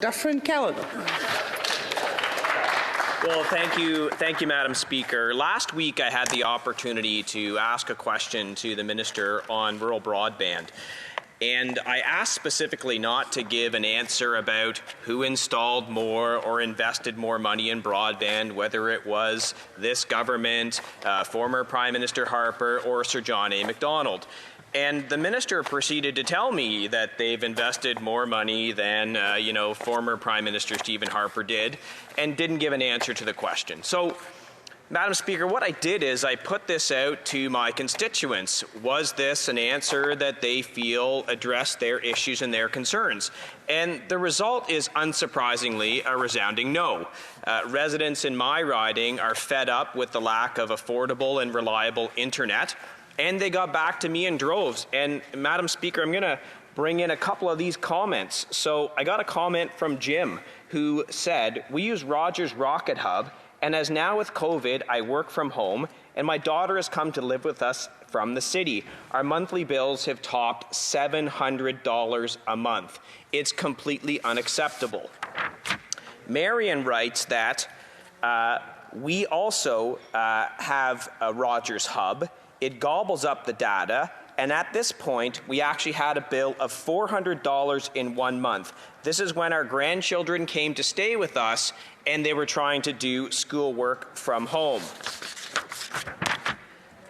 Dufferin-Caledon. Well, thank you, Madam Speaker. Last week, I had the opportunity to ask a question to the Minister on rural broadband. And I asked specifically not to give an answer about who installed more or invested more money in broadband, whether it was this government, former Prime Minister Harper, or Sir John A. Macdonald. And the minister proceeded to tell me that they've invested more money than, former Prime Minister Stephen Harper did, and didn't give an answer to the question. So, Madam Speaker, what I did is I put this out to my constituents. Was this an answer that they feel addressed their issues and their concerns? And the result is, unsurprisingly, a resounding no. Residents in my riding are fed up with the lack of affordable and reliable internet, and they got back to me in droves. And, Madam Speaker, I'm going to bring in a couple of these comments. So I got a comment from Jim, who said, "We use Rogers Rocket Hub, and as now with COVID, I work from home, and my daughter has come to live with us from the city. Our monthly bills have topped $700 a month. It's completely unacceptable." Marion writes that we also have a Rogers Hub. It gobbles up the data, and at this point, we actually had a bill of $400 in 1 month. This is when our grandchildren came to stay with us, and they were trying to do schoolwork from home.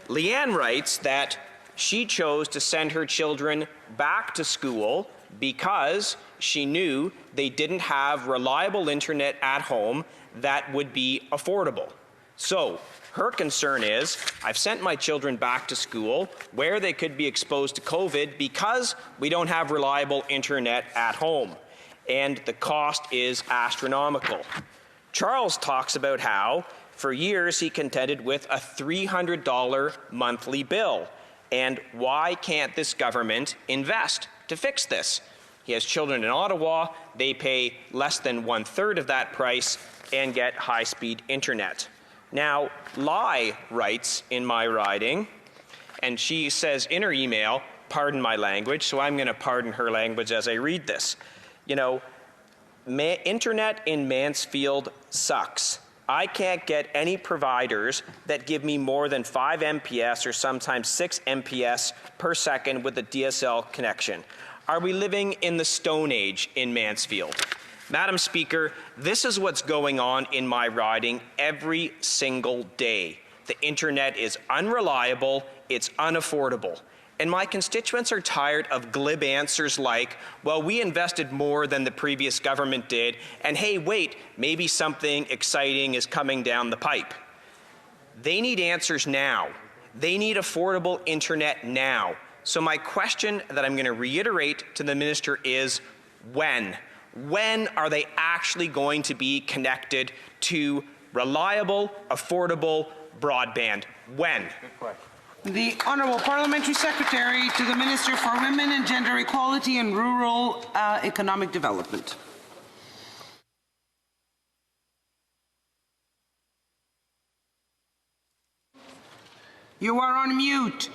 Leanne writes that she chose to send her children back to school because she knew they didn't have reliable internet at home that would be affordable. So, her concern is, I've sent my children back to school where they could be exposed to COVID because we don't have reliable internet at home, and the cost is astronomical. Charles talks about how, for years, he contended with a $300 monthly bill, and why can't this government invest to fix this? He has children in Ottawa. They pay less than 1/3 of that price and get high-speed internet. Now, Lai writes in my riding, and she says in her email, pardon my language, so I'm going to pardon her language as I read this. Internet in Mansfield sucks. I can't get any providers that give me more than 5 MPS or sometimes 6 MPS per second with a DSL connection. Are we living in the Stone Age in Mansfield? Madam Speaker, this is what's going on in my riding every single day. The internet is unreliable, it's unaffordable. And my constituents are tired of glib answers like, well, we invested more than the previous government did, and hey, wait, maybe something exciting is coming down the pipe. They need answers now. They need affordable internet now. So my question that I'm going to reiterate to the minister is, when? When are they actually going to be connected to reliable, affordable broadband? When? The Honourable Parliamentary Secretary to the Minister for Women and Gender Equality and Rural Economic Development. You are on mute.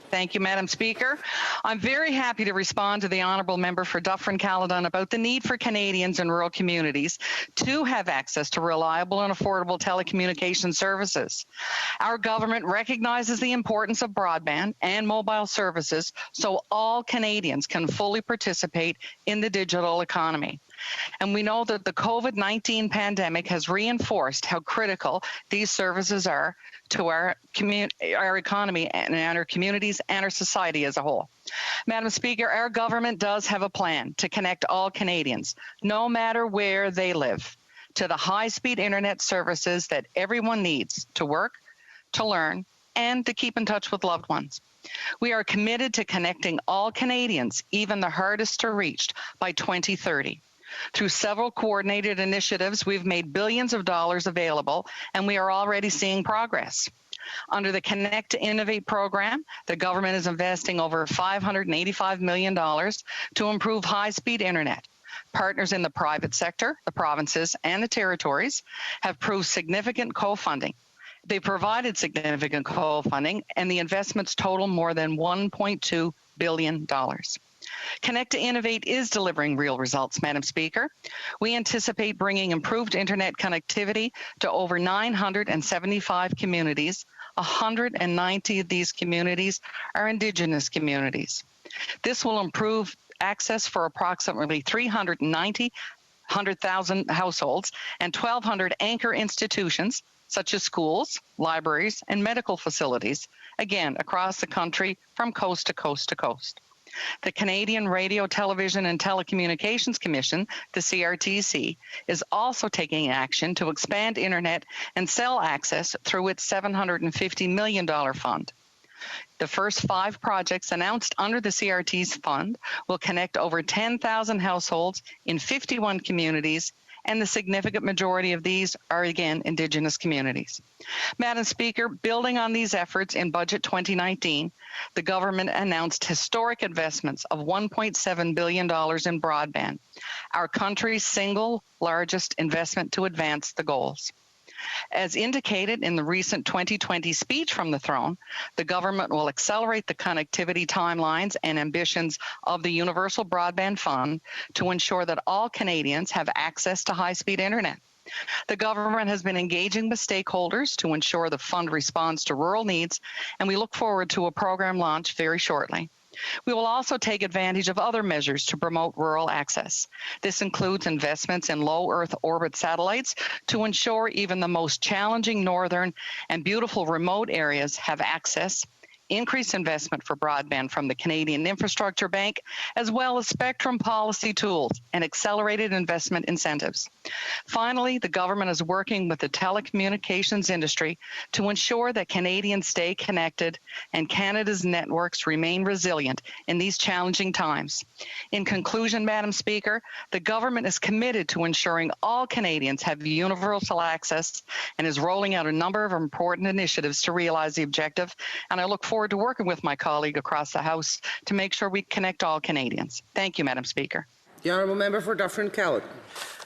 Thank you, Madam Speaker. I'm very happy to respond to the Honourable Member for Dufferin-Caledon about the need for Canadians in rural communities to have access to reliable and affordable telecommunication services. Our government recognizes the importance of broadband and mobile services so all Canadians can fully participate in the digital economy. And we know that the COVID-19 pandemic has reinforced how critical these services are to our economy and our communities and our society as a whole. Madam Speaker, our government does have a plan to connect all Canadians, no matter where they live, to the high-speed internet services that everyone needs to work, to learn, and to keep in touch with loved ones. We are committed to connecting all Canadians, even the hardest to reach, by 2030. Through several coordinated initiatives, we've made billions of dollars available, and we are already seeing progress. Under the Connect to Innovate program, the government is investing over $585 million to improve high-speed internet. Partners in the private sector, the provinces, and the territories have proved significant co-funding. They provided significant co-funding, and the investments total more than $1.2 billion. Connect to Innovate is delivering real results, Madam Speaker. We anticipate bringing improved internet connectivity to over 975 communities. 190 of these communities are Indigenous communities. This will improve access for approximately 100,000 households and 1,200 anchor institutions, such as schools, libraries, and medical facilities, again, across the country from coast to coast to coast. The Canadian Radio, Television and Telecommunications Commission, the CRTC, is also taking action to expand internet and cell access through its $750 million fund. The first 5 projects announced under the CRT's fund will connect over 10,000 households in 51 communities, and the significant majority of these are, again, Indigenous communities. Madam Speaker, building on these efforts in Budget 2019, the government announced historic investments of $1.7 billion in broadband, our country's single largest investment to advance the goals. As indicated in the recent 2020 speech from the throne, the government will accelerate the connectivity timelines and ambitions of the Universal Broadband Fund to ensure that all Canadians have access to high-speed internet. The government has been engaging with stakeholders to ensure the fund responds to rural needs, and we look forward to a program launch very shortly. We will also take advantage of other measures to promote rural access. This includes investments in low Earth orbit satellites to ensure even the most challenging northern and beautiful remote areas have access, increased investment for broadband from the Canadian Infrastructure Bank, as well as spectrum policy tools and accelerated investment incentives. Finally, the government is working with the telecommunications industry to ensure that Canadians stay connected and Canada's networks remain resilient in these challenging times. In conclusion, Madam Speaker, the government is committed to ensuring all Canadians have universal access and is rolling out a number of important initiatives to realize the objective, and I look forward to working with my colleague across the House to make sure we connect all Canadians. Thank you, Madam Speaker. The honourable member for Dufferin-Caledon.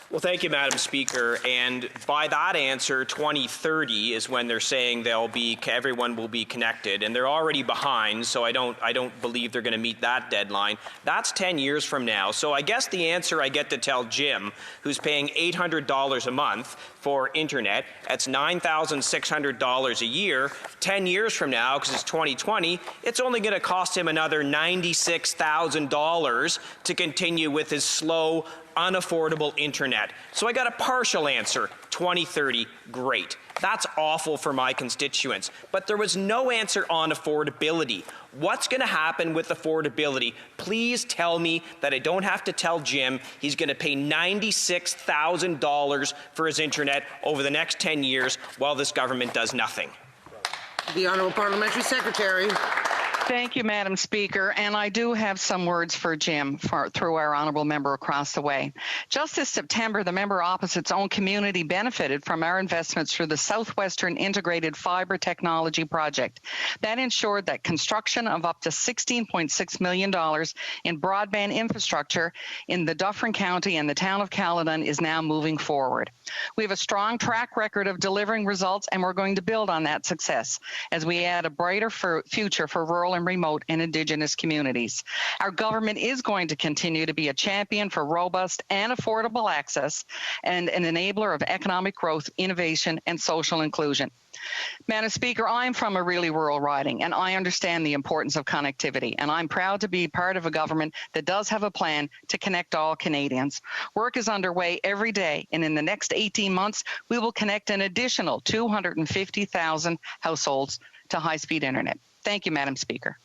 Well, thank you, Madam Speaker. And by that answer, 2030 is when they're saying everyone will be connected, and they're already behind. So I don't believe they're going to meet that deadline. That's 10 years from now. So I guess the answer I get to tell Jim, who's paying $800 a month for internet, that's $9,600 a year. 10 years from now, because it's 2020, it's only going to cost him another $96,000 to continue with his slow, unaffordable internet. So I got a partial answer, 2030, great. That's awful for my constituents. But there was no answer on affordability. What's going to happen with affordability? Please tell me that I don't have to tell Jim he's going to pay $96,000 for his internet over the next 10 years while this government does nothing. The Honourable Parliamentary Secretary. Thank you, Madam Speaker. And I do have some words for Jim through our honourable member across the way. Just this September, the member opposite's own community benefited from our investments through the Southwestern Integrated Fibre Technology Project. That ensured that construction of up to $16.6 million in broadband infrastructure in the Dufferin County and the town of Caledon is now moving forward. We have a strong track record of delivering results, and we're going to build on that success as we add a brighter future for rural and remote and Indigenous communities. Our government is going to continue to be a champion for robust and affordable access and an enabler of economic growth, innovation, and social inclusion. Madam Speaker, I'm from a really rural riding, and I understand the importance of connectivity, and I'm proud to be part of a government that does have a plan to connect all Canadians. Work is underway every day, and in the next 18 months, we will connect an additional 250,000 households to high-speed internet. Thank you, Madam Speaker.